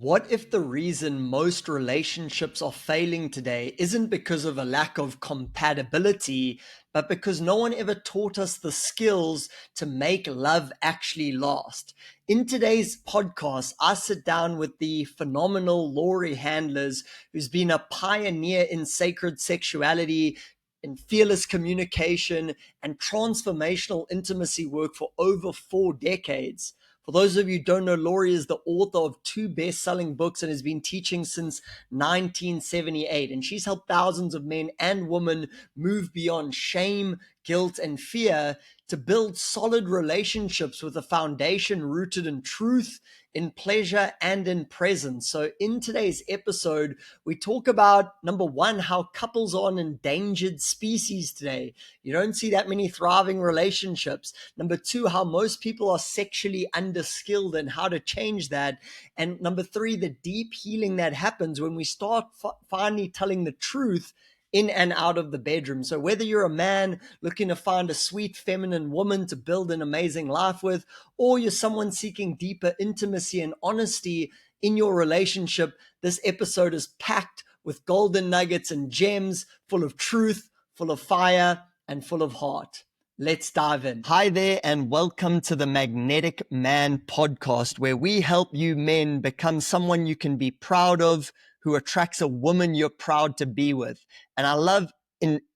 What if the reason most relationships are failing today isn't because of a lack of compatibility, but because no one ever taught us the skills to make love actually last? In today's podcast, I sit down with the phenomenal Laurie Handlers, who's been a pioneer in sacred sexuality, in fearless communication, and transformational intimacy work for over 4 decades. For those of you who don't know, Laurie is the author of 2 best-selling books and has been teaching since 1978. And she's helped thousands of men and women move beyond shame, guilt, and fear to build solid relationships with a foundation rooted in truth, in pleasure, and in presence. So in today's episode, we talk about, number one, how couples are an endangered species today. You don't see that many thriving relationships. Number two, how most people are sexually underskilled and how to change that. And number three, the deep healing that happens when we start finally telling the truth in and out of the bedroom. So whether you're a man looking to find a sweet feminine woman to build an amazing life with, or you're someone seeking deeper intimacy and honesty in your relationship, this episode is packed with golden nuggets and gems, full of truth, full of fire, and full of heart. Let's dive in. Hi there, and welcome to the Magnetic Man podcast, where we help you men become someone you can be proud of, who attracts a woman you're proud to be with. And I love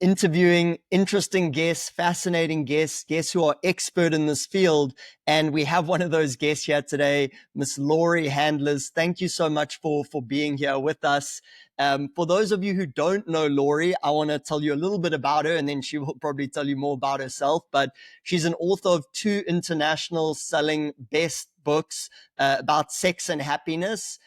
interviewing interesting guests, fascinating guests who are expert in this field. And we have one of those guests here today, Miss Laurie Handlers. Thank you so much for being here with us. For those of you who don't know Laurie, I want to tell you a little bit about her, and then she will probably tell you more about herself. But she's an author of 2 international selling best books about sex and happiness.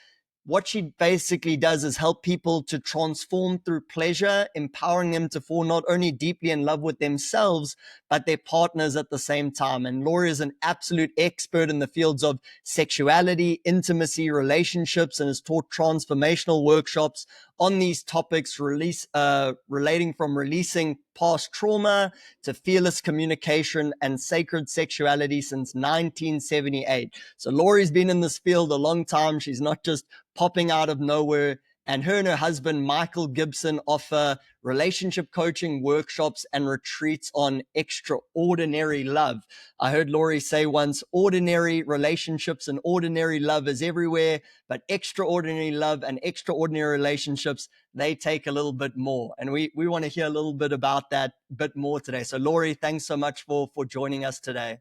What she basically does is help people to transform through pleasure, empowering them to fall not only deeply in love with themselves, but their partners at the same time. And Laurie is an absolute expert in the fields of sexuality, intimacy, relationships, and has taught transformational workshops on these topics, relating from releasing past trauma to fearless communication and sacred sexuality since 1978. So Laurie's been in this field a long time. She's not just popping out of nowhere. And her husband, Michael Gibson, offer relationship coaching workshops and retreats on extraordinary love. I heard Laurie say once, ordinary relationships and ordinary love is everywhere, but extraordinary love and extraordinary relationships, they take a little bit more. And we want to hear a little bit about that bit more today. So Laurie, thanks so much for joining us today.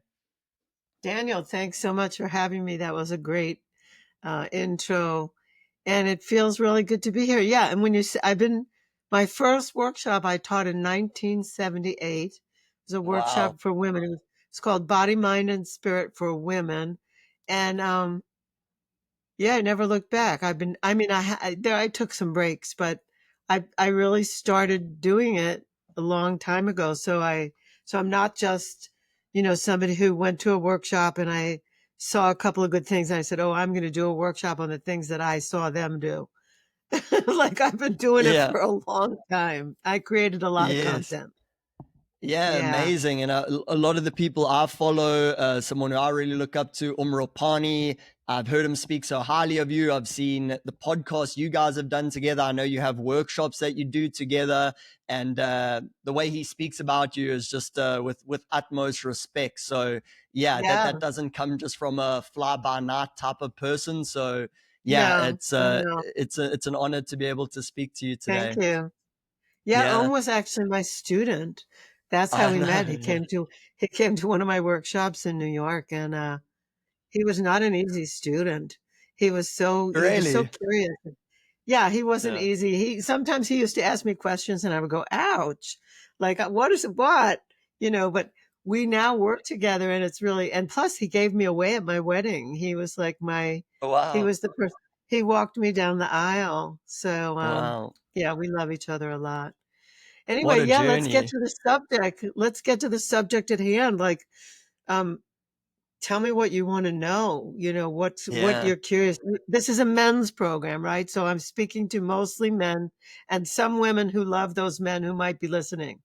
Daniel, thanks so much for having me. That was a great intro. And it feels really good to be here. Yeah. And when you say, my first workshop I taught in 1978 was a workshop for women. It's called Body, Mind, and Spirit for Women. And, yeah, I never looked back. I took some breaks, but I really started doing it a long time ago. So I'm not just, somebody who went to a workshop and I saw a couple of good things and I said, oh, I'm going to do a workshop on the things that I saw them do. Like I've been doing it for a long time. I created a lot of content. Yeah, amazing. And a lot of the people I follow, someone who I really look up to, Pani, I've heard him speak so highly of you. I've seen the podcast you guys have done together. I know you have workshops that you do together. And the way he speaks about you is just with utmost respect. So that doesn't come just from a fly-by-night type of person. So it's an honor to be able to speak to you today. Thank you. Yeah, Om was actually my student. That's how we met. He came to one of my workshops in New York, and he was not an easy student. He was so curious. Yeah, he wasn't easy. Sometimes he used to ask me questions, and I would go, "Ouch!" Like, what is what? But we now work together, and it's really. And plus, he gave me away at my wedding. He was like He was the person. He walked me down the aisle. So, yeah, we love each other a lot. Anyway, let's get to the subject. Let's get to the subject at hand. Like, tell me what you want to know. What you're curious. This is a men's program, right? So I'm speaking to mostly men and some women who love those men who might be listening.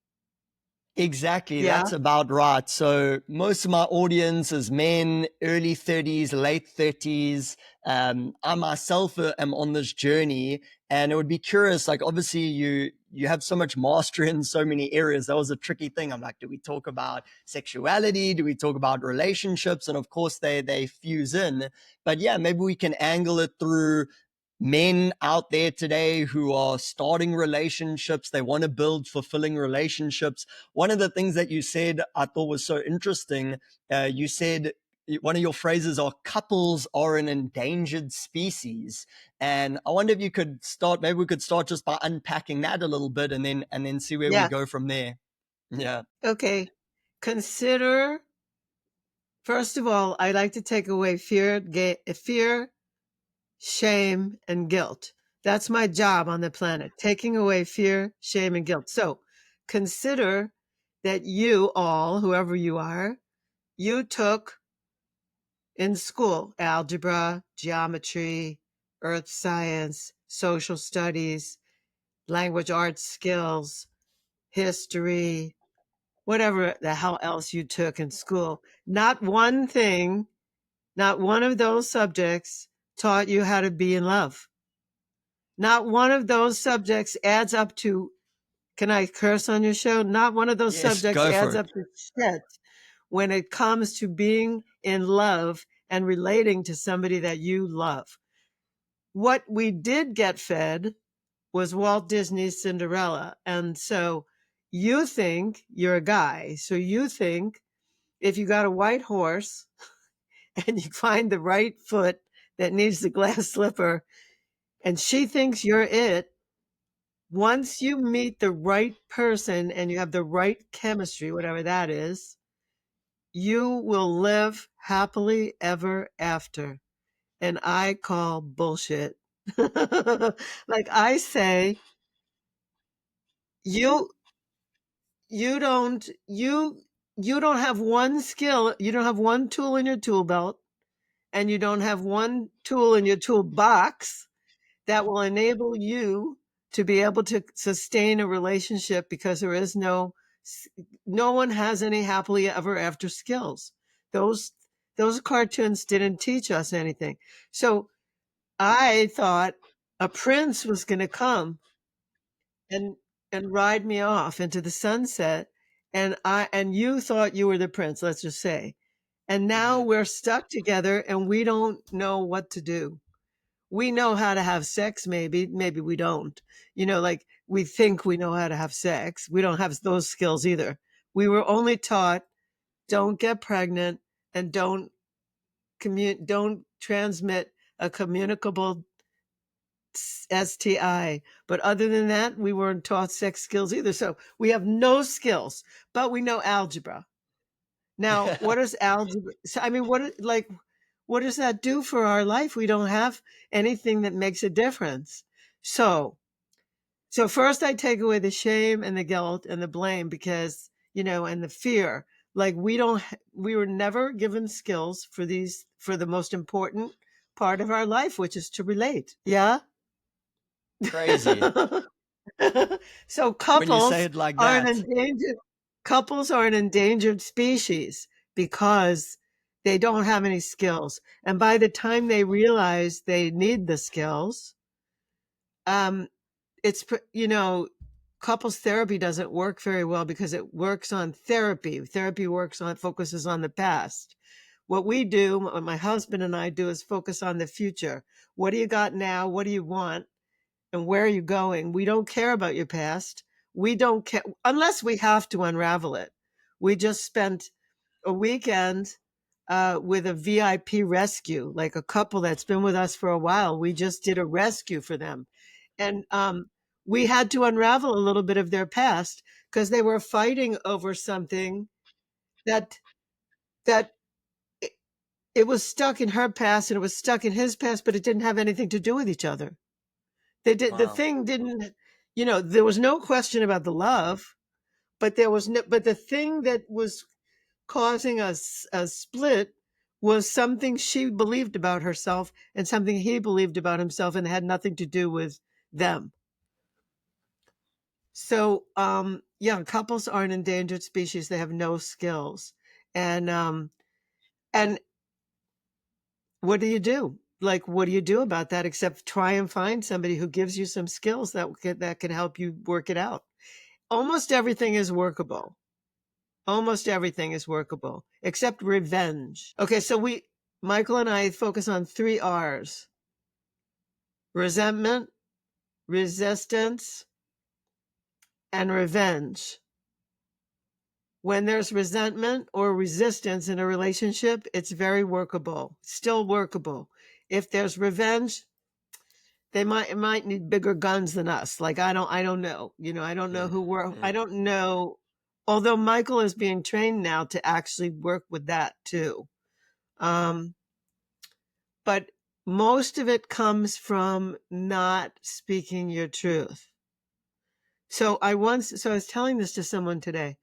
Exactly, Yeah? that's about right. So most of my audience is men, early 30s, late 30s. I myself am on this journey, and it would be curious. Like, obviously, you have so much mastery in so many areas. That was a tricky thing. I'm like, do we talk about sexuality? Do we talk about relationships? And of course, they fuse in. But yeah, maybe we can angle it through men out there today who are starting relationships. They want to build fulfilling relationships. One of the things that you said I thought was so interesting. You said one of your phrases are couples are an endangered species. And I wonder if you could start, maybe we could start just by unpacking that a little bit and then see where we Yeah. go from there. Yeah. Okay. Consider, first of all, I like to take away fear, shame, and guilt. That's my job on the planet, taking away fear, shame, and guilt. So consider that you all, whoever you are, you took in school algebra, geometry, earth science, social studies, language arts skills, history, whatever the hell else you took in school. Not one thing, not one of those subjects taught you how to be in love. Not one of those subjects adds up to, can I curse on your show? Not one of those Yes, subjects go for adds it. up to shit when it comes to being in love and relating to somebody that you love. What we did get fed was Walt Disney's Cinderella. And so you think you're a guy. So you think if you got a white horse and you find the right foot that needs the glass slipper and she thinks you're it, once you meet the right person and you have the right chemistry, whatever that is, you will live happily ever after. And I call bullshit. Like I say, you you don't you you don't have one skill, you don't have one tool in your tool belt, and you don't have one tool in your toolbox that will enable you to be able to sustain a relationship, because there is no one has any happily ever after skills. Those cartoons didn't teach us anything. So I thought a prince was going to come and ride me off into the sunset, and you thought you were the prince, let's just say. And now Mm-hmm. we're stuck together and we don't know what to do. We know how to have sex, maybe we don't. Like we think we know how to have sex. We don't have those skills either. We were only taught don't get pregnant and don't transmit a communicable STI. But other than that, we weren't taught sex skills either. So we have no skills, but we know algebra. Now, what is algebra? So, I mean, what does that do for our life? We don't have anything that makes a difference. So, so first I take away the shame and the guilt and the blame because, and the fear. Like we were never given skills for the most important part of our life, which is to relate. Yeah. Crazy So when you say it like are an that. endangered couples are an endangered species because they don't have any skills. And by the time they realize they need the skills, um, it's, couples therapy doesn't work very well because it works on therapy. Therapy focuses on the past. What we do, what my husband and I do, is focus on the future. What do you got now? What do you want? And where are you going? We don't care about your past. We don't care unless we have to unravel it. We just spent a weekend with a VIP rescue, like a couple that's been with us for a while. We just did a rescue for them. And we had to unravel a little bit of their past because they were fighting over something that that it was stuck in her past and it was stuck in his past, but it didn't have anything to do with each other. The Wow. thing didn't, there was no question about the love, but the thing that was causing us a split was something she believed about herself and something he believed about himself, and had nothing to do with them. So, yeah, couples are an endangered species. They have no skills. And what do you do? Like, what do you do about that except try and find somebody who gives you some skills that can help you work it out? Almost everything is workable. Almost everything is workable except revenge. Okay, so Michael and I focus on 3 R's: resentment, resistance, and revenge. When there's resentment or resistance in a relationship, it's very workable, still workable. If there's revenge, they might need bigger guns than us. Like, I don't know. I don't know I don't know. Although Michael is being trained now to actually work with that too. But most of it comes from not speaking your truth. So I was telling this to someone today.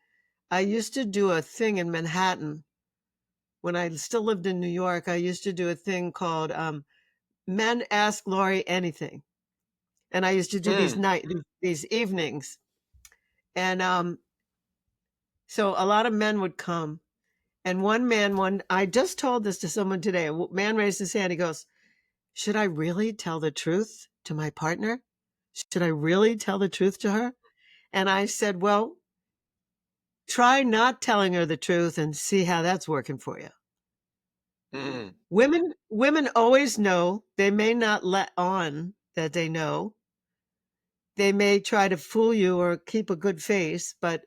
I used to do a thing in Manhattan when I still lived in New York. I used to do a thing called Men Ask Laurie Anything. And I used to do these evenings. And so a lot of men would come. And I just told this to someone today. A man raised his hand. He goes, should I really tell the truth to my partner? Should I really tell the truth to her? And I said, well, try not telling her the truth and see how that's working for you. Women always know. They may not let on that they know. They may try to fool you or keep a good face, but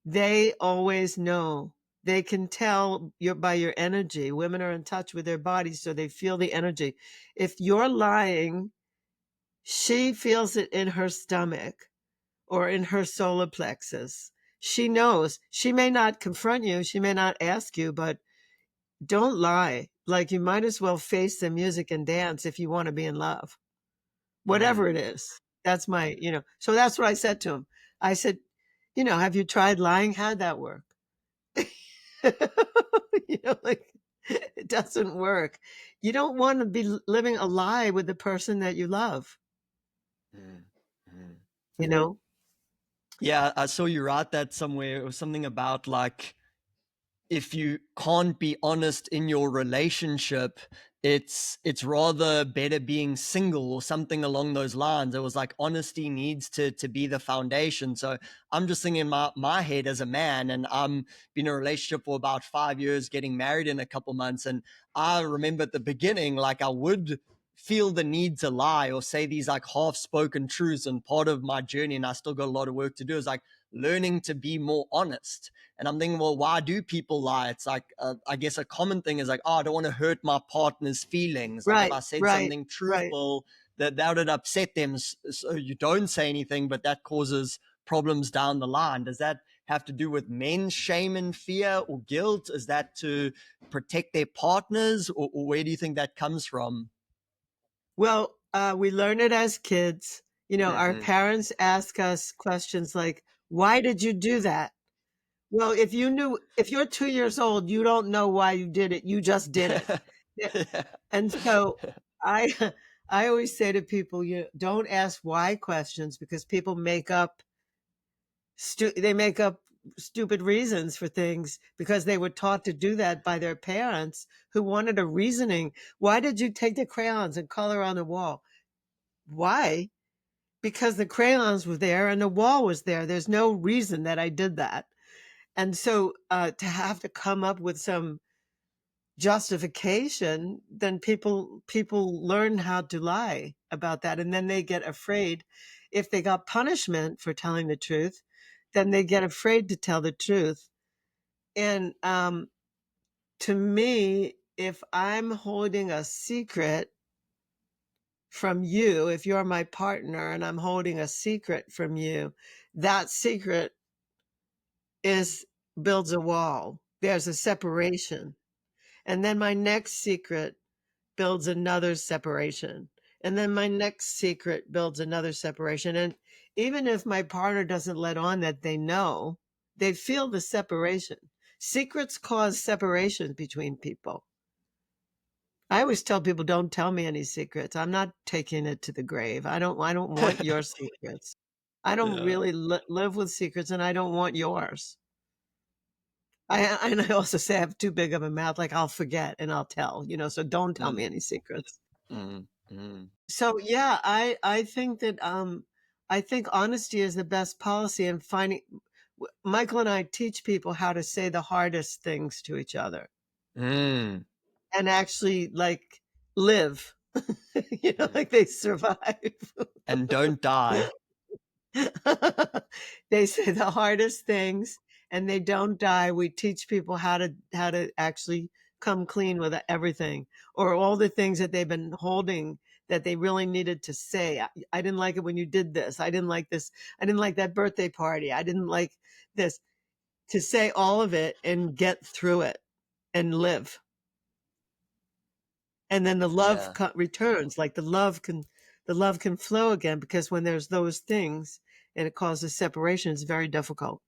they always know. They can tell by your energy. Women are in touch with their bodies, so they feel the energy. If you're lying, she feels it in her stomach or in her solar plexus. She knows. She may not confront you. She may not ask you, but don't lie. Like, you might as well face the music and dance if you want to be in love, whatever it is. That's so that's what I said to him. I said, have you tried lying? How'd that work? Like, it doesn't work. You don't want to be living a lie with the person that you love, you know? Yeah, I saw you write that somewhere. It was something about like, if you can't be honest in your relationship, it's rather better being single or something along those lines. It was like honesty needs to be the foundation. So I'm just thinking in my head as a man, and I'm been in a relationship for about 5 years, getting married in a couple months. And I remember at the beginning, like, I would feel the need to lie or say these like half spoken truths. And part of my journey, and I still got a lot of work to do, is like learning to be more honest. And I'm thinking, well, why do people lie? It's like, I guess a common thing is like, oh, I don't want to hurt my partner's feelings. Like, if Right, I said right, something right. truthful, that would upset them. So you don't say anything, but that causes problems down the line. Does that have to do with men's shame and fear or guilt? Is that to protect their partners, or where do you think that comes from? Well, we learn it as kids. Our parents ask us questions like, why did you do that? Well, if you're 2 years old, you don't know why you did it. You just did it. Yeah. Yeah. And so I, I always say to people, don't ask why questions, because people they make up stupid reasons for things because they were taught to do that by their parents who wanted a reasoning. Why did you take the crayons and color on the wall? Why? Because the crayons were there and the wall was there. There's no reason that I did that. And so to have to come up with some justification, then people learn how to lie about that. And then they get afraid. If they got punishment for telling the truth, then they get afraid to tell the truth. And to me, if I'm holding a secret from you, if you're my partner and I'm holding a secret from you, that secret builds a wall. There's a separation. And then my next secret builds another separation. And then my next secret builds another separation. And even if my partner doesn't let on that they know, they feel the separation. Secrets cause separation between people. I always tell people, don't tell me any secrets. I'm not taking it to the grave. I don't want your secrets. I don't Yeah. really live with secrets, and I don't want yours. And I also say I have too big of a mouth, like I'll forget and I'll tell, so don't tell me Mm, any secrets. mm, mm. So yeah, I think that I think honesty is the best policy in finding Michael and I teach people how to say the hardest things to each other Mm, and actually like live, mm. like they survive. And don't die. They say the hardest things and they don't die. We teach people how to actually come clean with everything or all the things that they've been holding that they really needed to say. I didn't like it when you did this. I didn't like this. I didn't like that birthday party. I didn't like this. To say all of it and get through it and live. And then the love Yeah. returns, like the love can flow again, because when there's those things and it causes separation, it's very difficult.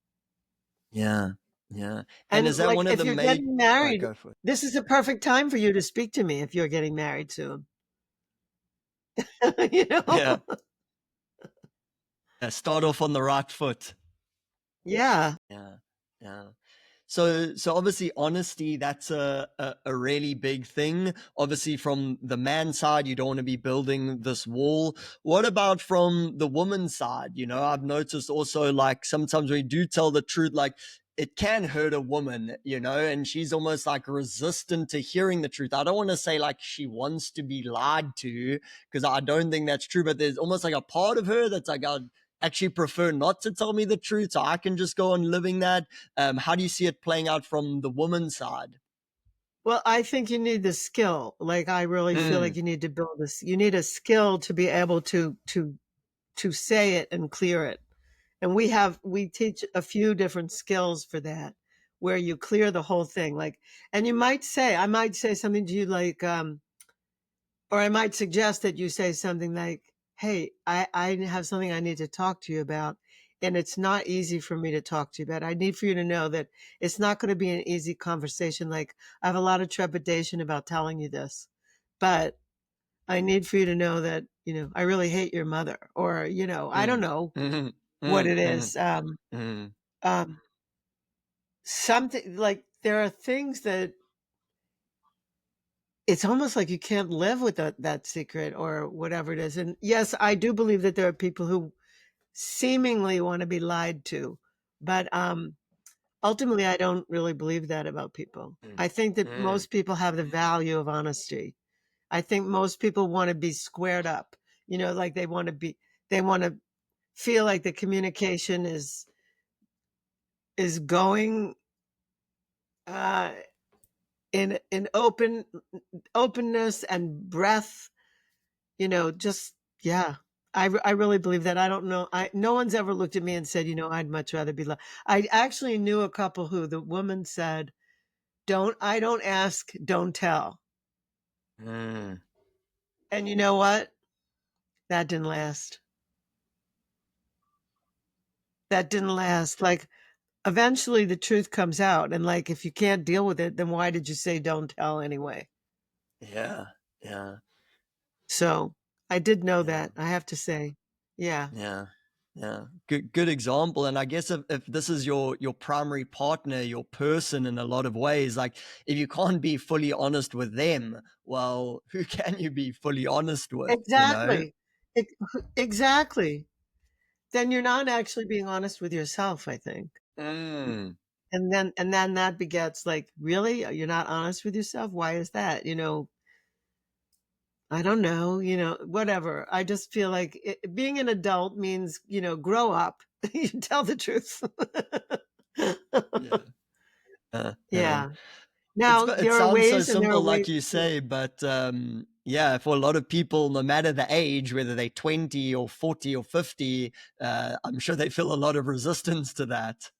Yeah. Yeah. And And is that like one of if the you're major? getting married, Go for it. this is a perfect time for you to speak to me if you're getting married soon. you Yeah. know? Start off on the right foot. Yeah. Yeah. Yeah. So obviously honesty, that's a really big thing. Obviously from the man side, you don't want to be building this wall. What about from the woman's side? I've noticed also like sometimes when you do tell the truth, like it can hurt a woman, and she's almost like resistant to hearing the truth. I don't want to say like she wants to be lied to because I don't think that's true, but there's almost like a part of her that's like, I'd actually prefer not to tell me the truth so I can just go on living that. How do you see it playing out from the woman's side? Well, I think you need the skill. Like I really feel like Mm, you need to build this. You need a skill to be able to say it and clear it. And we teach a few different skills for that, where you clear the whole thing. Like, and I might say something to you like, or I might suggest that you say something like, hey, I have something I need to talk to you about. And it's not easy for me to talk to you about. I need for you to know that it's not going to be an easy conversation. Like, I have a lot of trepidation about telling you this, but I need for you to know that, I really hate your mother, or, I don't mm, know mm, what mm, it mm, is. mm. Um, Something like there are things that it's almost like you can't live with that secret or whatever it is. And yes, I do believe that there are people who seemingly want to be lied to, but ultimately, I don't really believe that about people. Mm, I think that mm. most people have the value of honesty. I think most people want to be squared up. Like they want to feel like the communication is going uh, in openness and breath. Just yeah. I really believe that. I don't know. No one's ever looked at me and said, I'd much rather be loved. I actually knew a couple who the woman said, I don't ask, don't tell. Mm. And you know what? That didn't last. That didn't last. Like eventually the truth comes out. And like, if you can't deal with it, then why did you say don't tell anyway? Yeah, yeah, So I did know yeah, that, I have to say. Yeah. yeah, yeah. Good example. And I guess if this is your primary partner, your person in a lot of ways, like if you can't be fully honest with them, well, who can you be fully honest with? Exactly. Ex- exactly. Then you're not actually being honest with yourself, I think. Mm, And then that begets like, really? You're not honest with yourself? Why is that? I don't know, whatever. I just feel like being an adult means, grow up. You tell the truth. yeah. Yeah. Yeah. It's Now, it there are sounds so ways and there are simple, like ways. you say, but yeah, for a lot of people, no matter the age, whether they're 20 or 40 or 50, I'm sure they feel a lot of resistance to that.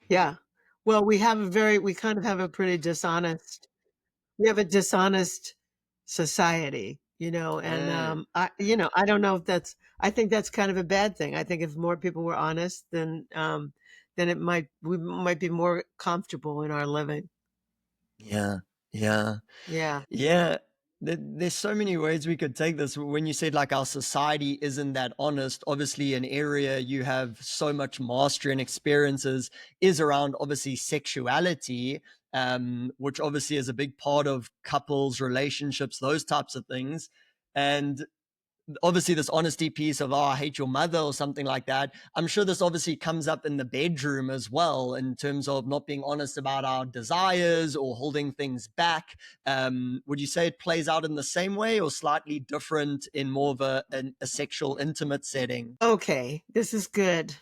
Yeah. Well, we kind of have a pretty dishonest, we have a dishonest society, and Mm, I don't know if I think that's kind of a bad thing. I think if more people were honest, then we might be more comfortable in our living. yeah, yeah, Yeah. yeah. There's so many ways we could take this. When you said like our society isn't that honest, obviously an area you have so much mastery and experiences is around obviously sexuality, which obviously is a big part of couples, relationships, those types of things. And obviously this honesty piece of, oh, I hate your mother or something like that. I'm sure this obviously comes up in the bedroom as well, in terms of not being honest about our desires or holding things back. Would you say it plays out in the same way or slightly different in more of a sexual intimate setting? Okay, this is good.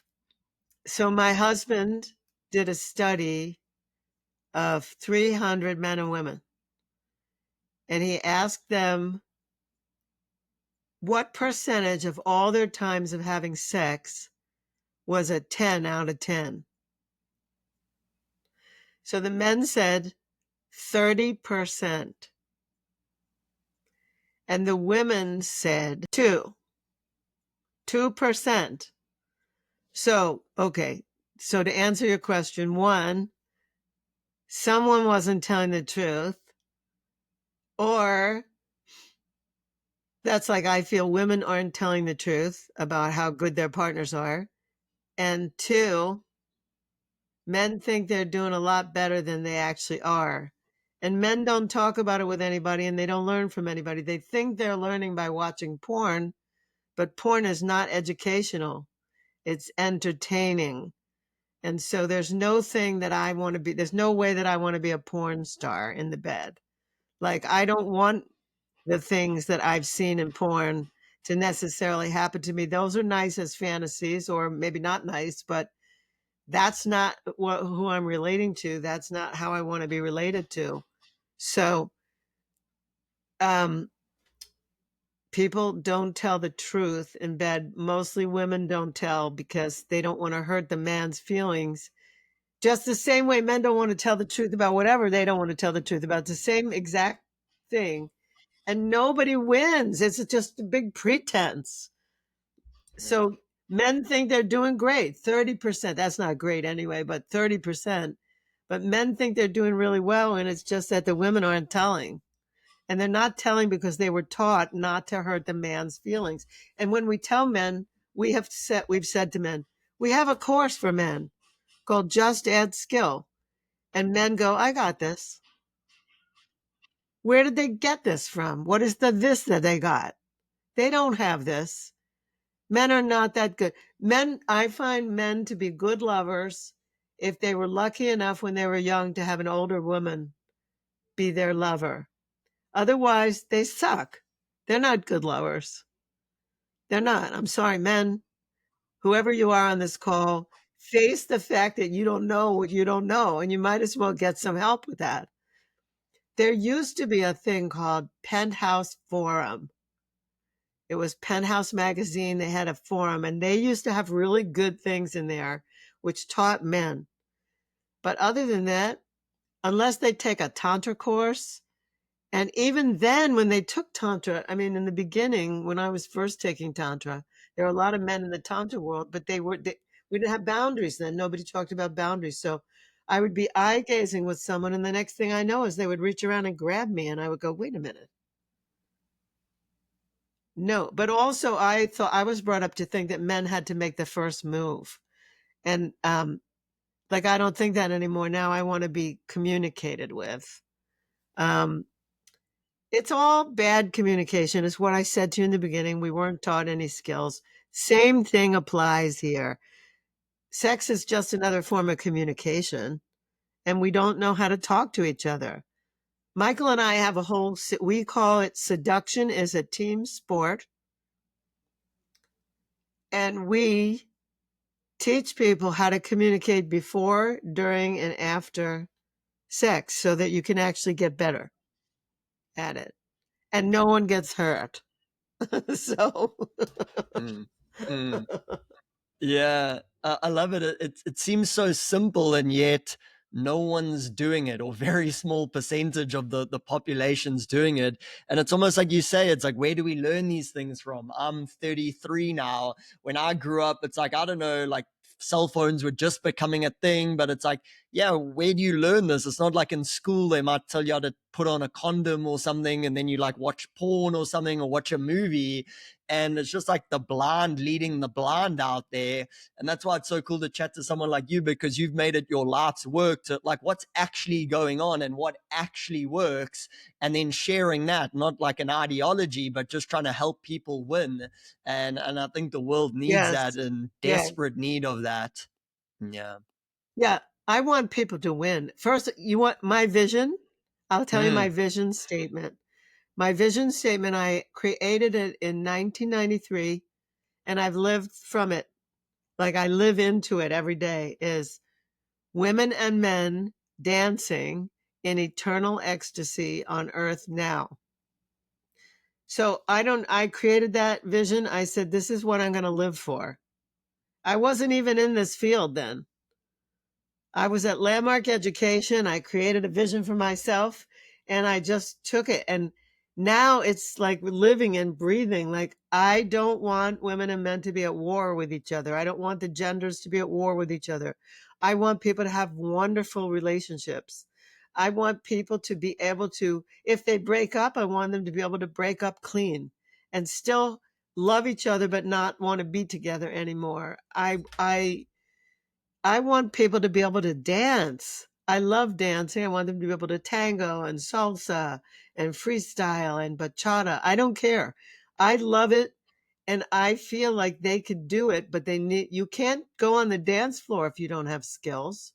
So my husband did a study of 300 men and women, and he asked them what percentage of all their times of having sex was a 10 out of 10. So the men said 30%, and the women said 2%. So, okay. So to answer your question, one, someone wasn't telling the truth, or that's like, I feel women aren't telling the truth about how good their partners are. And two, men think they're doing a lot better than they actually are. And men don't talk about it with anybody, and they don't learn from anybody. They think they're learning by watching porn, but porn is not educational. It's entertaining. And so there's no thing that I want to be, there's no way that I want to be a porn star in the bed. Like, I don't want the things that I've seen in porn to necessarily happen to me. Those are nice as fantasies, or maybe not nice, but that's not who I'm relating to. That's not how I want to be related to. So, people don't tell the truth in bed. Mostly women don't tell because they don't want to hurt the man's feelings. Just the same way men don't want to tell the truth about whatever they don't want to tell the truth about. It's the same exact thing. And nobody wins. It's just a big pretense. Yeah. So men think they're doing great. 30%. That's not great anyway, but 30%. But men think they're doing really well. And it's just that the women aren't telling. And they're not telling because they were taught not to hurt the man's feelings. And when we tell men, we've said to men, we have a course for men called Just Add Skill. And men go, I got this. Where did they get this from? What is the this that they got? They don't have this. Men are not that good. I find men to be good lovers if they were lucky enough when they were young to have an older woman be their lover. Otherwise, they suck. They're not good lovers. They're not. I'm sorry, men, whoever you are on this call, face the fact that you don't know what you don't know, and you might as well get some help with that. There used to be a thing called Penthouse Forum. It was Penthouse Magazine. They had a forum, and they used to have really good things in there, which taught men. But other than that, unless they take a Tantra course, and even then, when they took Tantra, I mean, in the beginning, when I was first taking Tantra, there were a lot of men in the Tantra world, but we didn't have boundaries then. Nobody talked about boundaries. So I would be eye gazing with someone, and the next thing I know is they would reach around and grab me, and I would go, wait a minute. No, but also I thought I was brought up to think that men had to make the first move. And like, I don't think that anymore. Now I want to be communicated with. Um, it's all bad communication. Is what I said to you in the beginning. We weren't taught any skills. Same thing applies here. Sex is just another form of communication, and we don't know how to talk to each other. Michael and I have we call it seduction is a team sport. And we teach people how to communicate before, during, and after sex so that you can actually get better at it. And no one gets hurt. So, Mm. Mm. Yeah, I love it. It seems so simple, and yet no one's doing it, or very small percentage of the population's doing it. And it's almost like you say, it's like, where do we learn these things from? I'm 33 now. When I grew up, it's like, I don't know, like cell phones were just becoming a thing, but it's like, yeah, where do you learn this? It's not like in school they might tell you how to put on a condom or something, and then you like watch porn or something, or watch a movie, and it's just like the blind leading the blind out there. And that's why it's so cool to chat to someone like you, because you've made it your life's work to like what's actually going on and what actually works, and then sharing that, not like an ideology, but just trying to help people win. And I think the world needs Yes. that, and Yes. desperate need of that. Yeah. Yeah. I want people to win. First, you want my vision? I'll tell you my Mm. vision statement. My vision statement, I created it in 1993, and I've lived from it. Like I live into it every day, is women and men dancing in eternal ecstasy on earth now. So I created that vision. I said, this is what I'm going to live for. I wasn't even in this field then. I was at Landmark Education. I created a vision for myself and I just took it. And now it's like living and breathing. Like, I don't want women and men to be at war with each other. I don't want the genders to be at war with each other. I want people to have wonderful relationships. I want people to be able to, if they break up, I want them to be able to break up clean and still love each other, but not want to be together anymore. I want people to be able to dance. I love dancing. I want them to be able to tango and salsa and freestyle and bachata. I don't care. I love it. And I feel like they could do it, but you can't go on the dance floor if you don't have skills.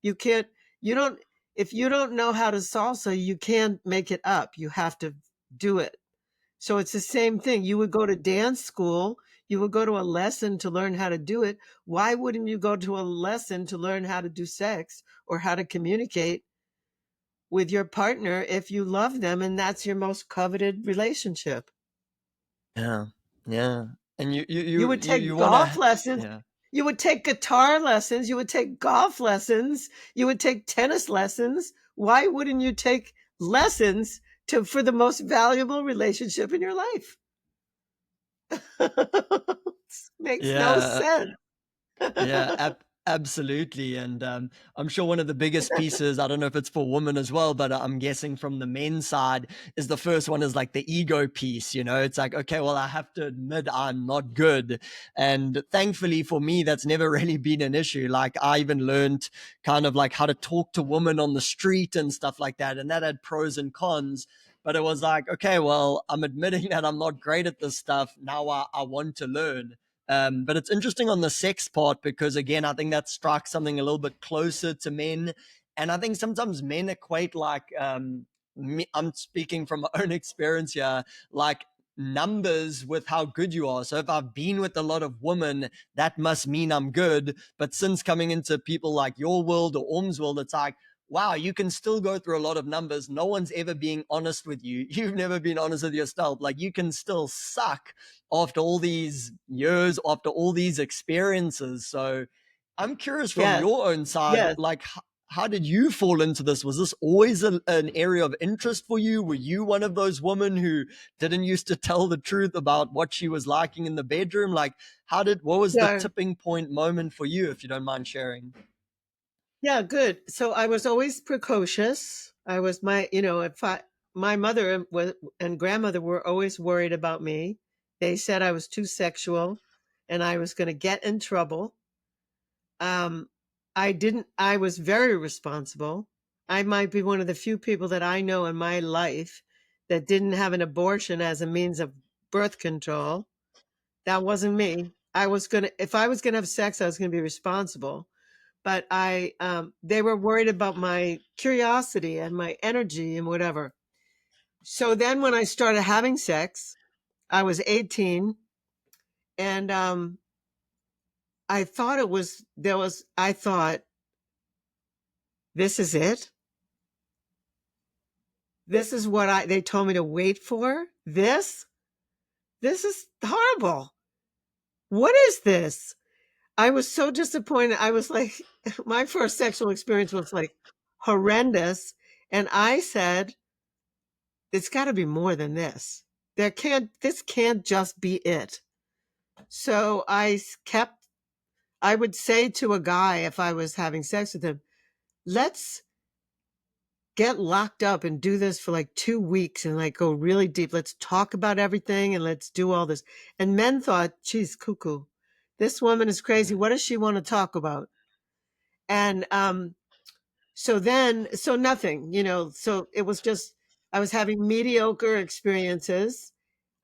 You can't, you don't, if you don't know how to salsa, you can't make it up. You have to do it. So it's the same thing. You would go to dance school, you would go to a lesson to learn how to do it. Why wouldn't you go to a lesson to learn how to do sex or how to communicate with your partner if you love them and that's your most coveted relationship? Yeah. Yeah. And You would you take want golf to, lessons. yeah. You would take guitar lessons. You would take golf lessons. You would take tennis lessons. Why wouldn't you take lessons for the most valuable relationship in your life? Makes no Yeah. sense. Yeah, absolutely. And I'm sure one of the biggest pieces, I don't know if it's for women as well, but I'm guessing from the men's side, is the first one is like the ego piece. You know, it's like, okay, well, I have to admit I'm not good. And thankfully for me, that's never really been an issue. Like, I even learned kind of like how to talk to women on the street and stuff like that. And that had pros and cons. But it was like, okay, well, I'm admitting that I'm not great at this stuff. Now I want to learn. But it's interesting on the sex part, because again, I think that strikes something a little bit closer to men. And I think sometimes men equate like, I'm speaking from my own experience here, like numbers with how good you are. So if I've been with a lot of women, that must mean I'm good. But since coming into people like your world or Orm's world, it's like, wow, you can still go through a lot of numbers. No one's ever being honest with you. You've never been honest with yourself. Like, you can still suck after all these years, after all these experiences. So I'm curious from Yes, your own side, yes. like, how did you fall into this? Was this always an area of interest for you? Were you one of those women who didn't used to tell the truth about what she was liking in the bedroom? Like, what was the Yeah, tipping point moment for you, if you don't mind sharing? yeah, good. So I was always precocious. I was if my mother and grandmother were always worried about me. They said I was too sexual and I was going to get in trouble. Um, I was very responsible. I might be one of the few people that I know in my life that didn't have an abortion as a means of birth control. That wasn't me. If I was going to have sex, I was going to be responsible. But they were worried about my curiosity and my energy and whatever. So then when I started having sex, I was 18 and I thought, this is it. This is what they told me to wait for. This is horrible. What is this? I was so disappointed. I was like, my first sexual experience was like horrendous. And I said, it's got to be more than this. This can't just be it. So I would say to a guy if I was having sex with him, let's get locked up and do this for like 2 weeks and like go really deep. Let's talk about everything and let's do all this. And men thought, she's cuckoo. This woman is crazy. What does she want to talk about? And so nothing, so it was just, I was having mediocre experiences.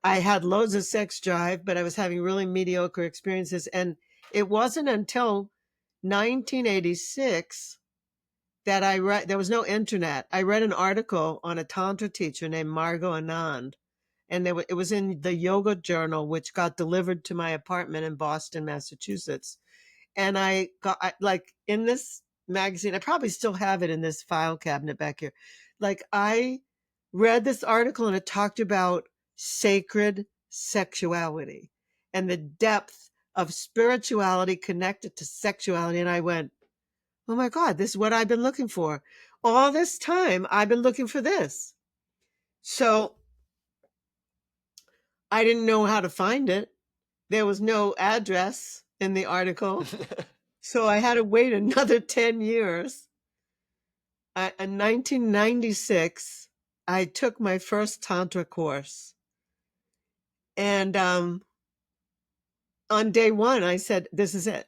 I had loads of sex drive, but I was having really mediocre experiences. And it wasn't until 1986 that I read, there was no internet. I read an article on a Tantra teacher named Margot Anand. And it was in the Yoga Journal, which got delivered to my apartment in Boston, Massachusetts. And I got, like, in this magazine, I probably still have it in this file cabinet back here. Like, I read this article and it talked about sacred sexuality and the depth of spirituality connected to sexuality. And I went, oh my God, this is what I've been looking for. All this time, I've been looking for this. So I didn't know how to find it. There was no address in the article. So I had to wait another 10 years. In 1996, I took my first Tantra course. And on day one, I said, this is it.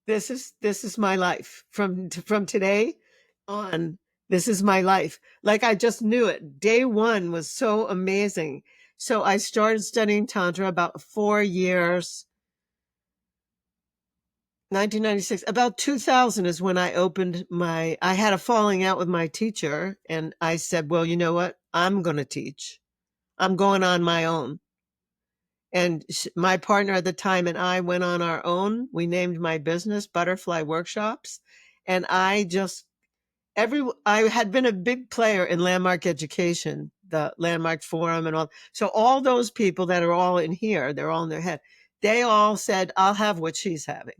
This is my life. From today on, this is my life. Like, I just knew it. Day one was so amazing. So I started studying Tantra about 4 years. 1996, about 2000 is when I I had a falling out with my teacher, and I said, well, you know what? I'm going to teach. I'm going on my own. And my partner at the time and I went on our own. We named my business Butterfly Workshops. And I had been a big player in Landmark Education, the Landmark Forum and all. So all those people that are all in here, they're all in their head. They all said, I'll have what she's having.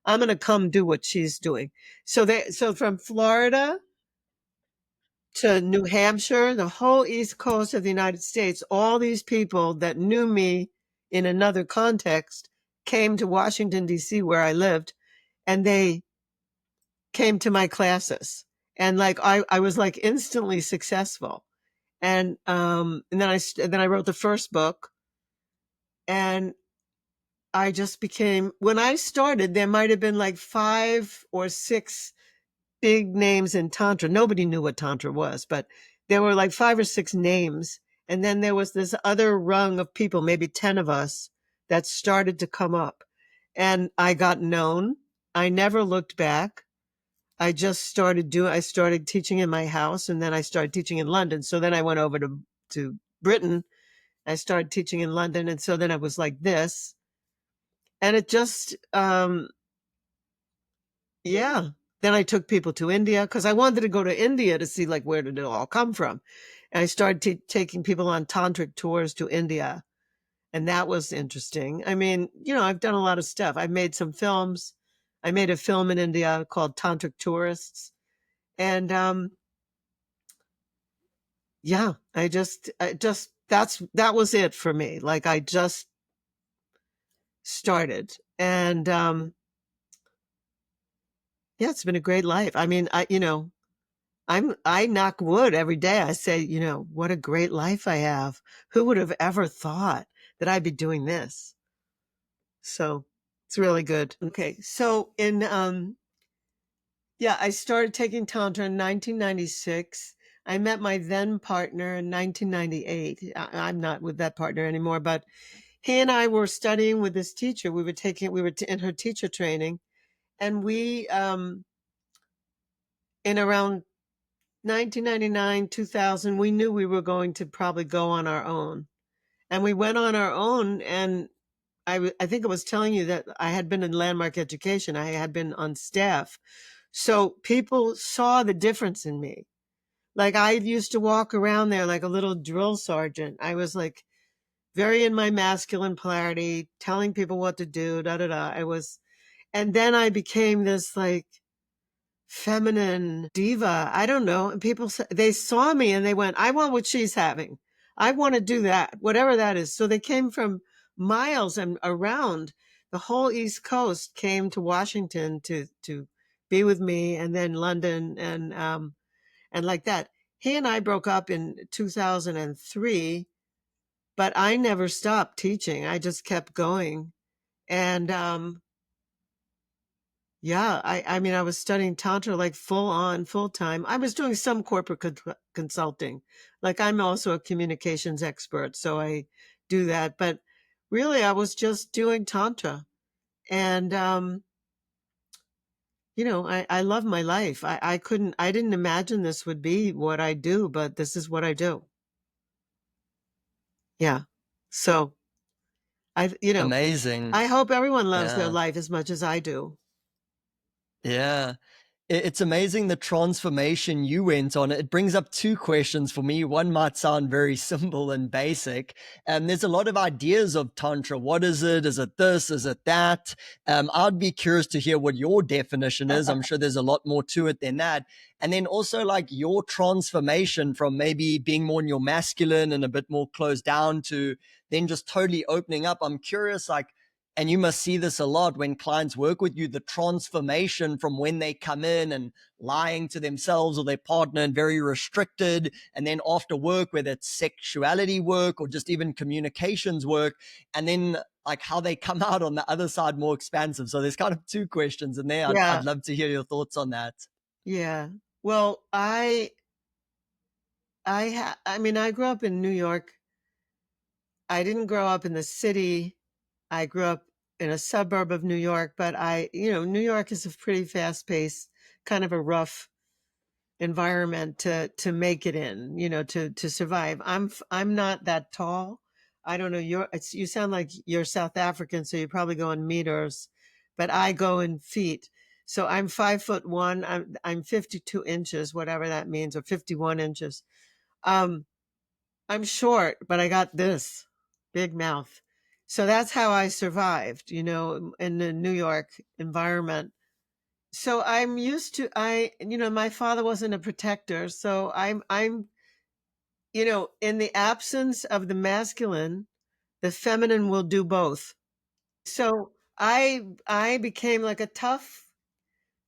I'm going to come do what she's doing. So from Florida to New Hampshire, the whole East Coast of the United States, all these people that knew me in another context came to Washington, D.C., where I lived, and they came to my classes. And like, I was like instantly successful. And then I wrote the first book, and I just became, when I started, there might have been like 5 or 6 big names in Tantra. Nobody knew what Tantra was, but there were like 5 or 6 names. And then there was this other rung of people, maybe 10 of us, that started to come up. And I got known. I never looked back. I started teaching in my house, and then I started teaching in London. So then I went over to Britain. I started teaching in London. And so then I was like this. And it just, yeah. Then I took people to India because I wanted to go to India to see, like, where did it all come from. And I started taking people on tantric tours to India. And that was interesting. I mean, I've done a lot of stuff. I've made some films. I made a film in India called Tantric Tourists. And yeah, that was it for me. Like, I just started. And yeah, it's been a great life. I mean, I knock wood every day. I say, what a great life I have. Who would have ever thought that I'd be doing this? So it's really good. Okay. So I started taking Tantra in 1996. I met my then partner in 1998. I'm not with that partner anymore, but he and I were studying with this teacher. We were in her teacher training, and we, in around 1999, 2000, we knew we were going to probably go on our own. And we went on our own. And I think I was telling you that I had been in Landmark Education. I had been on staff. So people saw the difference in me. Like, I used to walk around there like a little drill sergeant. I was like very in my masculine polarity, telling people what to do, da da da. And then I became this like feminine diva. I don't know. And people, they saw me and they went, I want what she's having. I want to do that, whatever that is. So they came from miles and around the whole East Coast, came to Washington to be with me, and then London. and like that. He and I broke up in 2003, but I never stopped teaching. I just kept going. And yeah, I mean, I was studying Tantra like full on, full time. I was doing some corporate consulting. Like I'm also a communications expert, so I do that. But really, I was just doing Tantra. And, I love my life. I didn't imagine this would be what I do, but this is what I do. Yeah. So I, you know, Amazing. I hope everyone loves their Yeah. life as much as I do. Yeah. It's amazing the transformation you went on. It brings up two questions for me. One might sound very simple and basic. There's a lot of ideas of Tantra. What is it? Is it this? Is it that? I'd be curious to hear what your definition is. I'm sure there's a lot more to it than that. And then also like your transformation from maybe being more in your masculine and a bit more closed down to then just totally opening up. I'm curious, like, and you must see this a lot when clients work with you, the transformation from when they come in and lying to themselves or their partner and very restricted. And then after work, whether it's sexuality work or just even communications work, and then like how they come out on the other side more expansive. So there's kind of two questions in there. I'd Yeah. love to hear your thoughts on that. Yeah. Well, I mean, I grew up in New York. I didn't grow up in the city. I grew up in a suburb of New York, but New York is a pretty fast paced, kind of a rough environment to make it in, to survive. I'm not that tall. I don't know. You sound like you're South African, so you probably go in meters, but I go in feet. So I'm 5'1". I'm 52 inches, whatever that means, or 51 inches. Um, I'm short, but I got this big mouth. So that's how I survived, in the New York environment. So I'm used to my father wasn't a protector, so I'm in the absence of the masculine, the feminine will do both. So I became like a tough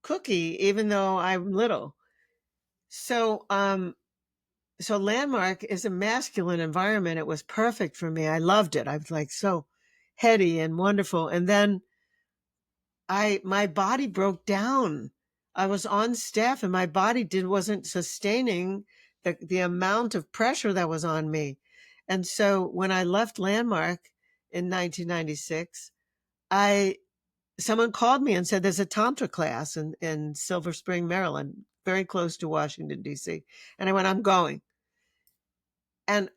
cookie even though I'm little. So so Landmark is a masculine environment. It was perfect for me. I loved it. I was like so heady and wonderful. And then my body broke down. I was on staff and my body wasn't sustaining the amount of pressure that was on me. And so when I left Landmark in 1996, someone called me and said there's a Tantra class in Silver Spring, Maryland, very close to Washington, D.C. And I went, I'm going. And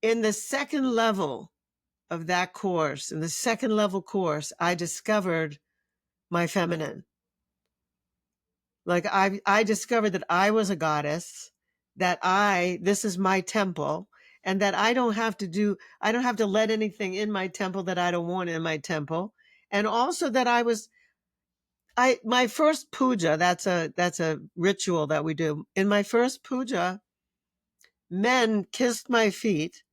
in the second level of that course, in the second level course, I discovered my feminine. Like I discovered that I was a goddess, that this is my temple, and that I don't have to let anything in my temple that I don't want in my temple. And also that my first puja, that's a ritual that we do. In my first puja, men kissed my feet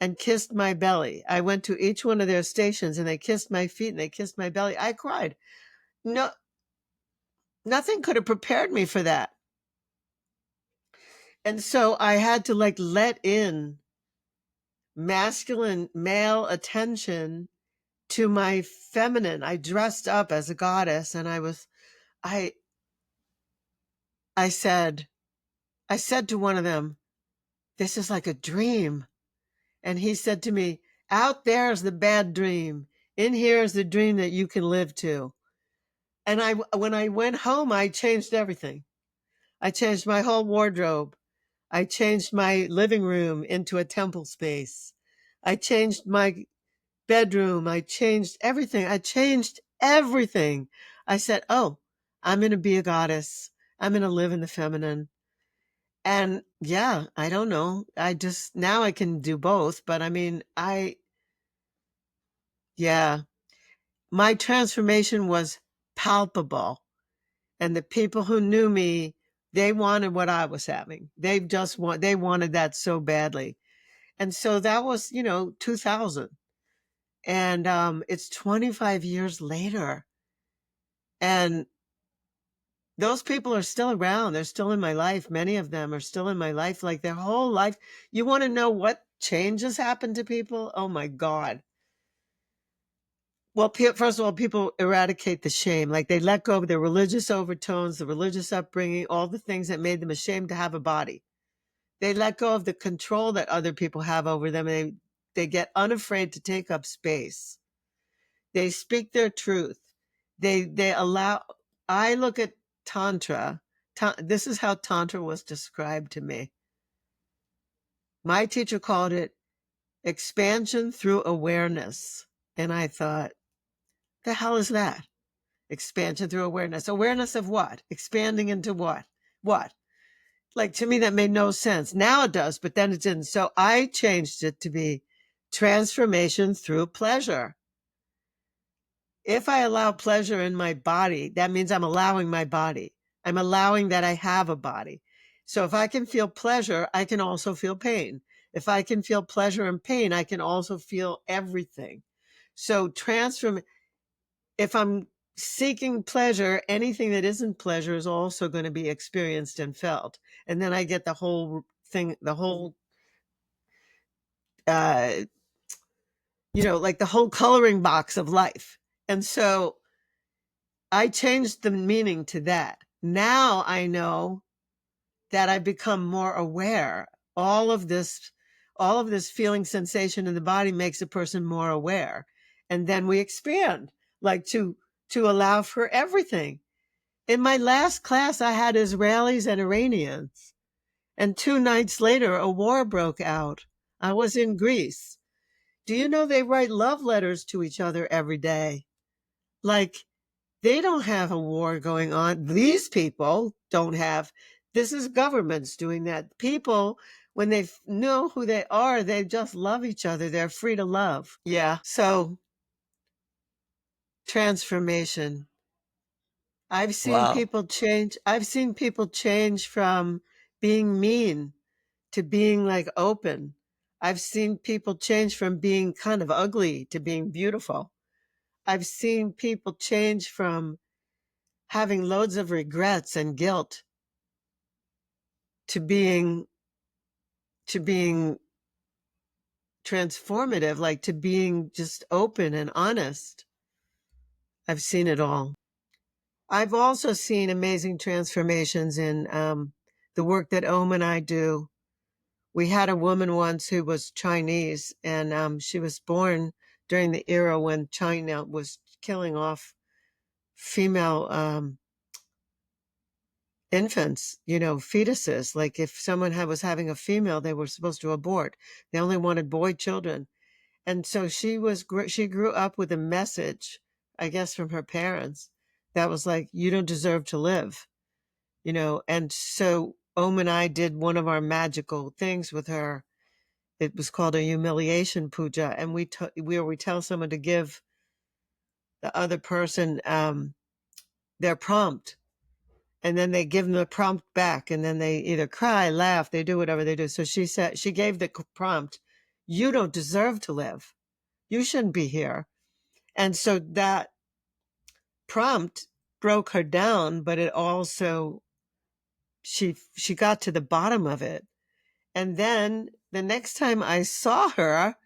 and kissed my belly. I went to each one of their stations and they kissed my feet and they kissed my belly. I cried. No, nothing could have prepared me for that. And so I had to like let in masculine male attention to my feminine. I dressed up as a goddess and I, I said, I said to one of them, this is like a dream. And he said to me, out there is the bad dream. In here is the dream that you can live to. And when I went home, I changed everything. I changed my whole wardrobe. I changed my living room into a temple space. I changed my bedroom. I changed everything. I changed everything. I said, oh, I'm going to be a goddess. I'm going to live in the feminine. And yeah, I don't know. Now I can do both. But I mean, yeah, my transformation was palpable. And the people who knew me, they wanted what I was having. They wanted that so badly. And so that was, 2000. And it's 25 years later. And those people are still around. They're still in my life. Many of them are still in my life, like their whole life. You want to know what changes happen to people? Oh my God. Well, first of all, people eradicate the shame. Like they let go of their religious overtones, the religious upbringing, all the things that made them ashamed to have a body. They let go of the control that other people have over them. And they get unafraid to take up space. They speak their truth. They allow, I look at Tantra. This is how Tantra was described to me. My teacher called it expansion through awareness. And I thought, the hell is that? Expansion through awareness. Awareness of what? Expanding into what? What? Like, to me, that made no sense. Now it does, but then it didn't. So I changed it to be transformation through pleasure. If I allow pleasure in my body, that means I'm allowing my body. I'm allowing that I have a body. So if I can feel pleasure, I can also feel pain. If I can feel pleasure and pain, I can also feel everything. So if I'm seeking pleasure, anything that isn't pleasure is also going to be experienced and felt. And then I get the whole thing, the whole, uh, like the whole coloring box of life. And so I changed the meaning to that. Now I know that I become more aware. All of this feeling sensation in the body makes a person more aware. And then we expand, like to allow for everything. In my last class, I had Israelis and Iranians. And 2 nights later, a war broke out. I was in Greece. Do you know they write love letters to each other every day? Like, they don't have a war going on. These people don't have. This is governments doing that. People, when they know who they are, they just love each other. They're free to love. Yeah. So transformation. I've seen Wow. people change. I've seen people change from being mean to being like open. I've seen people change from being kind of ugly to being beautiful. I've seen people change from having loads of regrets and guilt to being transformative, like to being just open and honest. I've seen it all. I've also seen amazing transformations in the work that Om and I do. We had a woman once who was Chinese, and she was born during the era when China was killing off female infants, fetuses. Like if someone was having a female, they were supposed to abort. They only wanted boy children. And so she grew up with a message, I guess, from her parents that was like, you don't deserve to live, And so Om and I did one of our magical things with her. It was called a humiliation puja. And we tell someone to give the other person their prompt. And then they give them the prompt back. And then they either cry, laugh, they do whatever they do. So she gave the prompt, you don't deserve to live. You shouldn't be here. And so that prompt broke her down, but it also, she got to the bottom of it. And then the next time I saw her,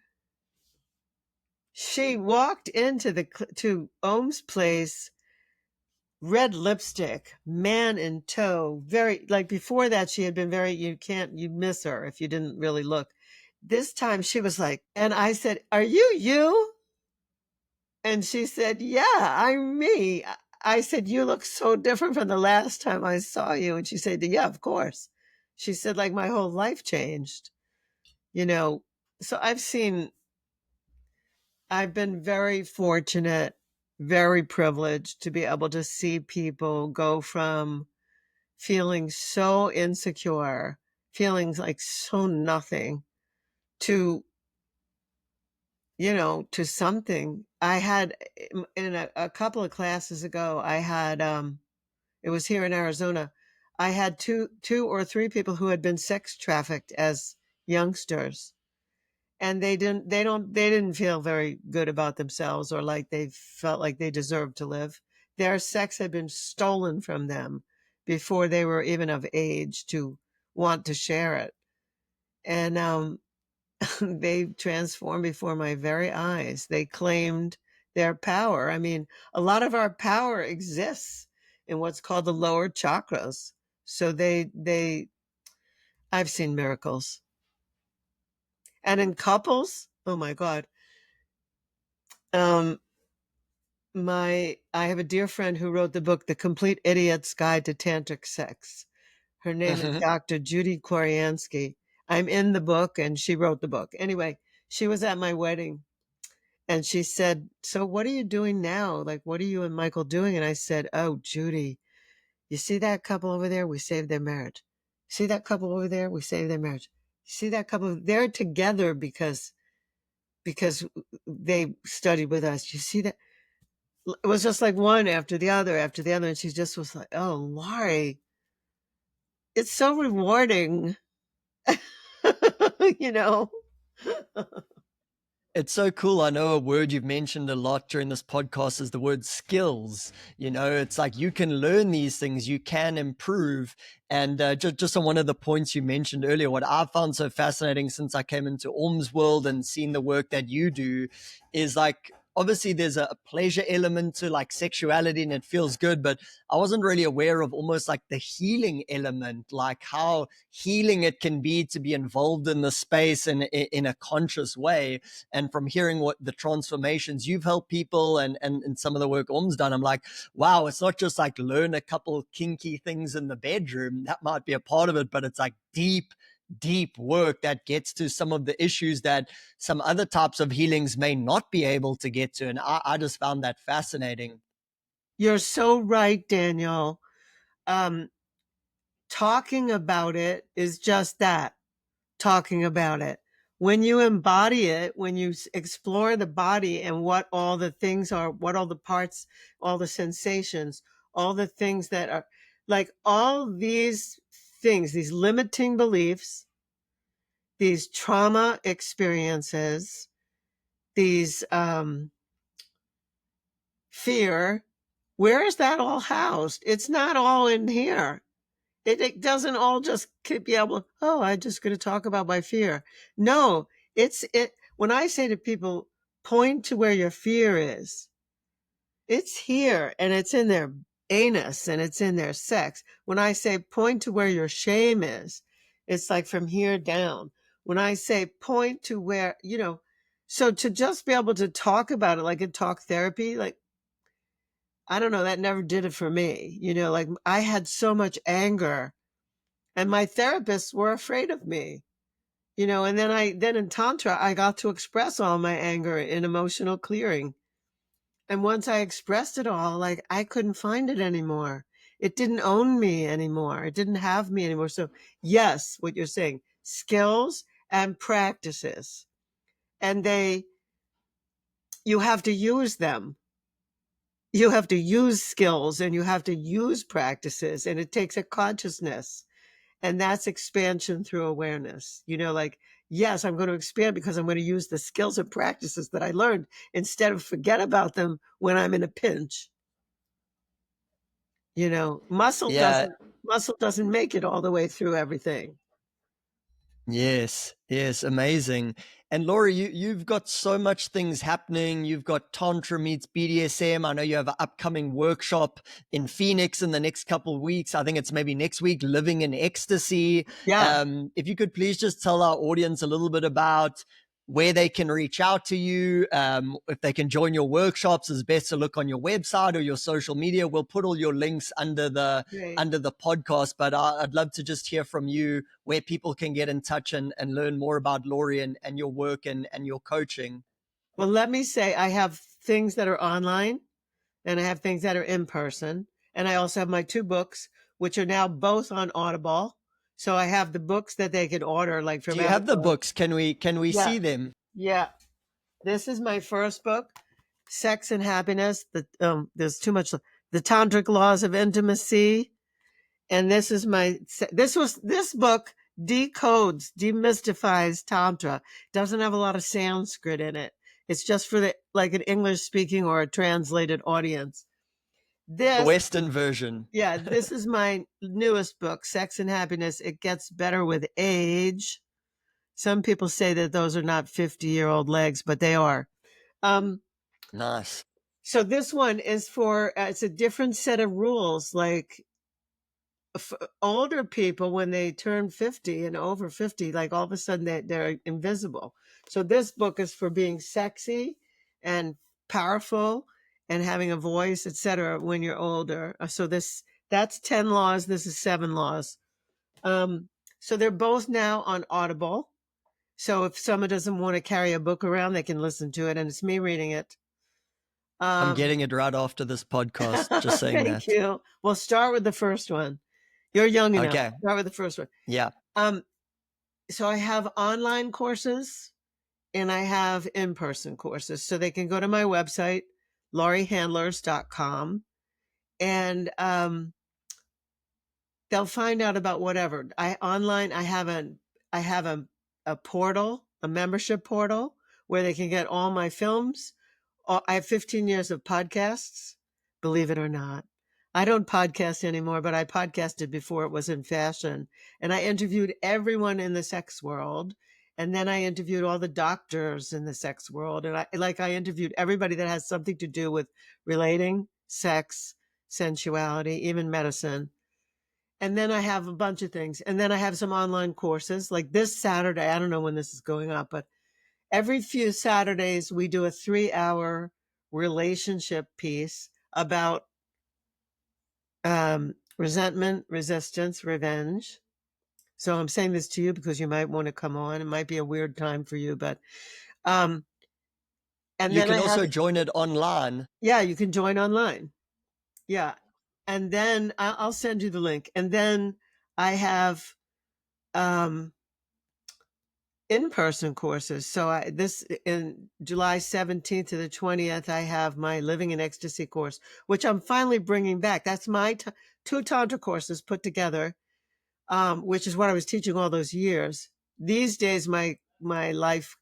she walked to Ohm's place, red lipstick, man in tow, very, like before that, she had been very, you'd miss her if you didn't really look. This time she was like, and I said, are you? And she said, yeah, I'm me. I said, you look so different from the last time I saw you. And she said, yeah, of course. She said, like, my whole life changed, So I've been very fortunate, very privileged to be able to see people go from feeling so insecure, feeling like so nothing, to to something. I had in a couple of classes ago, I had, it was here in Arizona. I had two or three people who had been sex trafficked as youngsters, and they didn't feel very good about themselves, or like they felt like they deserved to live. Their sex had been stolen from them. before they were even of age to want to share it. And they transformed before my very eyes. They claimed their power. I mean, a lot of our power exists in what's called the lower chakras. So I've seen miracles. And in couples, oh my God. Um, I have a dear friend who wrote the book, The Complete Idiot's Guide to Tantric Sex. Her name is Dr. Judy Koriansky. I'm in the book and she wrote the book. Anyway, she was at my wedding and she said, "So what are you doing now? Like, what are you and Michael doing?" And I said, "Oh, Judy, you see that couple over there? We saved their marriage. See that couple over there? We saved their marriage. See that couple? They're together because they studied with us. You see that?" It was just like one after the other after the other. And she just was like, "Oh, Laurie, it's so rewarding." you know? It's so cool. I know a word you've mentioned a lot during this podcast is the word skills. You know, it's like you can learn these things, you can improve. And just on one of the points you mentioned earlier, what I found so fascinating since I came into Orm's world and seen the work that you do is like, obviously there's a pleasure element to like sexuality and it feels good, but I wasn't really aware of almost like the healing element, like how healing it can be to be involved in the space in a conscious way. And from hearing what the transformations you've helped people and some of the work Om's done, I'm like, wow, it's not just like learn a couple kinky things in the bedroom. That might be a part of it, but it's like deep work that gets to some of the issues that some other types of healings may not be able to get to. And I just found that fascinating. You're so right, Daniel. Um, Talking about it is just that, talking about it. When you embody it, when you explore the body and what all the things are, what all the parts, all the sensations, all the things that are like all these things, these limiting beliefs, these trauma experiences, these fear, where is that all housed? It's not all in here. It doesn't all just be able to, oh, I'm just going to talk about my fear. No, when I say to people, point to where your fear is, it's here and it's in their anus and it's in their sex. When I say point to where your shame is, it's like from here down. When I say point to where, so to just be able to talk about it like in talk therapy, like, I don't know, that never did it for me. Like I had so much anger and my therapists were afraid of me, and then in Tantra, I got to express all my anger in emotional clearing. And once I expressed it all, like I couldn't find it anymore. It didn't own me anymore. It didn't have me anymore. So yes, what you're saying, skills and practices, and you have to use them. You have to use skills and you have to use practices, and it takes a consciousness. And that's expansion through awareness. Like, yes, I'm going to expand because I'm going to use the skills and practices that I learned instead of forget about them when I'm in a pinch. Muscle Yeah. doesn't make it all the way through everything. Yes, amazing. And Laurie, you've got so much things happening. You've got Tantra meets BDSM. I know you have an upcoming workshop in Phoenix in the next couple of weeks. I think it's maybe next week, Living in Ecstasy. Yeah. If you could please just tell our audience a little bit about where they can reach out to you, if they can join your workshops, it's best to look on your website or your social media. We'll put all your links Great. under the podcast, but I'd love to just hear from you where people can get in touch and learn more about Laurie and your work and your coaching. Well, let me say I have things that are online and I have things that are in person. And I also have my 2 books, which are now both on Audible. So I have the books that they can order, like Do from you have the Amazon. books? Can we Yeah. see them? Yeah. This is my first book, Sex and Happiness. There's too much. The Tantric Laws of Intimacy. And this book demystifies Tantra. Doesn't have a lot of Sanskrit in it. It's just for like an English speaking or a translated audience. The This, Western version. yeah, this is my newest book, Sex and Happiness. It gets better with age. Some people say that those are not 50-year-old legs, but they are. Nice. So this one is for, it's a different set of rules. Like older people, when they turn 50 and over 50, like all of a sudden they're invisible. So this book is for being sexy and powerful and having a voice, etc. when you're older. So that's 10 laws. This is 7 laws. So they're both now on Audible. So if someone doesn't want to carry a book around, they can listen to it, and it's me reading it. I'm getting it right after this podcast, just saying Thank that. you. We'll start with the first one. You're young enough. Okay. Start with the first one. Yeah. So I have online courses and I have in-person courses. So they can go to my website, lauriehandlers.com, and they'll find out about whatever. I have a portal, a membership portal where they can get all my films. I have 15 years of podcasts, believe it or not. I don't podcast anymore, but I podcasted before it was in fashion. And I interviewed everyone in the sex world. And then I interviewed all the doctors in the sex world. And I interviewed everybody that has something to do with relating, sex, sensuality, even medicine. And then I have a bunch of things. And then I have some online courses like this Saturday. I don't know when this is going up, but every few Saturdays, we do a 3-hour relationship piece about resentment, resistance, revenge. So I'm saying this to you because you might want to come on. It might be a weird time for you, but and You then can I have, also join it online. yeah, you can join online. Yeah. And then I'll send you the link. And then I have in-person courses. So this in July 17th to the 20th, I have my Living in Ecstasy course, which I'm finally bringing back. That's my 2 Tantra courses put together, which is what I was teaching all those years. These days, my life,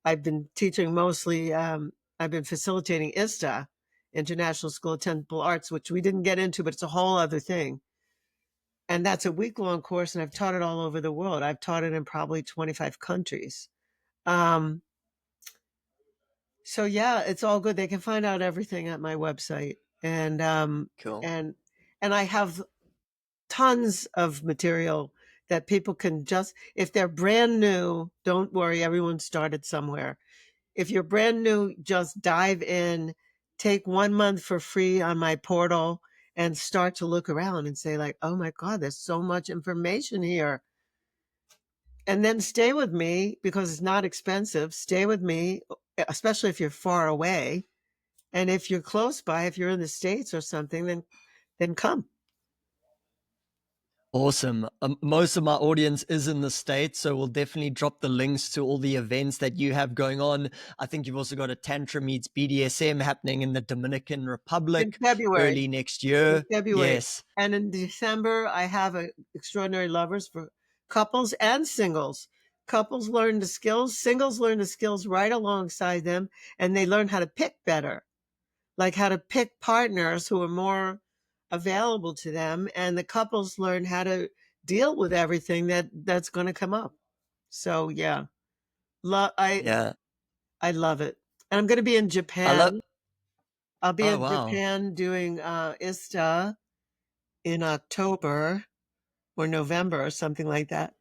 I've been teaching mostly, I've been facilitating ISTA, International School of Temple Arts, which we didn't get into, but it's a whole other thing. And that's a week-long course, and I've taught it all over the world. I've taught it in probably 25 countries. So yeah, it's all good. They can find out everything at my website. And Cool. and I have tons of material that people can just, if they're brand new, don't worry, everyone started somewhere. If you're brand new, just dive in, take 1 month for free on my portal and start to look around and say like, oh my God, there's so much information here. And then stay with me because it's not expensive. Stay with me, especially if you're far away. And if you're close by, if you're in the States or something, then come. Awesome. Most of my audience is in the States, so we'll definitely drop the links to all the events that you have going on. I think you've also got a Tantra meets BDSM happening in the Dominican In Republic February. early next In year. February. Yes. And in December, I have a Extraordinary Lovers for couples and singles. Couples learn the skills, singles learn the skills right alongside them, and they learn how to pick better, like how to pick partners who are more available to them. And the couples learn how to deal with everything that's going to come up. So yeah, Yeah. I love it. And I'm going to be in I love Japan. I'll be Oh in wow. Japan doing ISTA in October or November or something like that.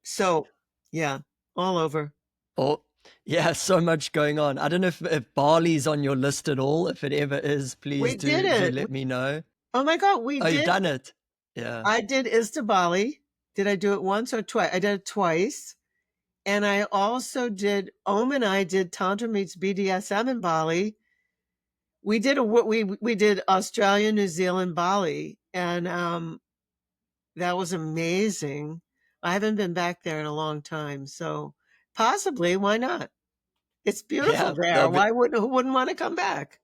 So yeah, all over. Oh, yeah, so much going on. I don't know if Bali's on your list at all. If it ever is, please We did do it. let me know. Oh my God, we Oh, you've did. done it. Yeah. I did ISTA Bali. Did I do it once or twice? I did it twice. And I also did, Om and I did Tantra meets BDSM in Bali. We did we did Australia, New Zealand, Bali, and that was amazing. I haven't been back there in a long time, so possibly why not? It's beautiful Yeah, there. Who wouldn't want to come back?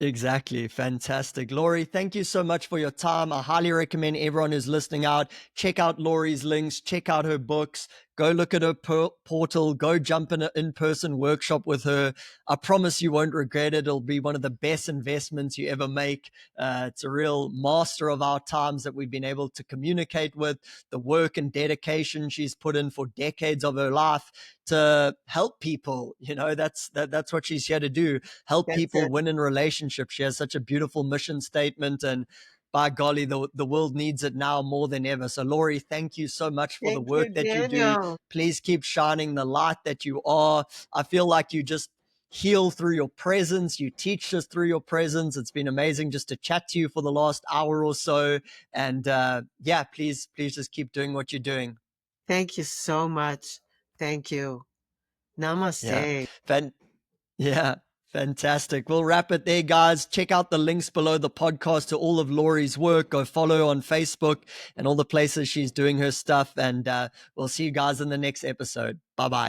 exactly. Fantastic. Laurie, thank you so much for your time. I highly recommend everyone who's listening out, check out Laurie's links, check out her books, go look at her portal, go jump in an in-person workshop with her. I promise you won't regret it. It'll be one of the best investments you ever make. It's a real master of our times that we've been able to communicate with. The work and dedication she's put in for decades of her life to help people. That's what she's here to do. Help That's people it. win in relationships. She has such a beautiful mission statement, and by golly, the world needs it now more than ever. So, Laurie, thank you so much for the Thank you, work that you do. Daniel. Please keep shining the light that you are. I feel like you just heal through your presence. You teach us through your presence. It's been amazing just to chat to you for the last hour or so. And yeah, please just keep doing what you're doing. Thank you so much. Thank you. Yeah. Namaste. Yeah. Fantastic. We'll wrap it there, guys. Check out the links below the podcast to all of Laurie's work. Go follow her on Facebook and all the places she's doing her stuff. And we'll see you guys in the next episode. Bye bye.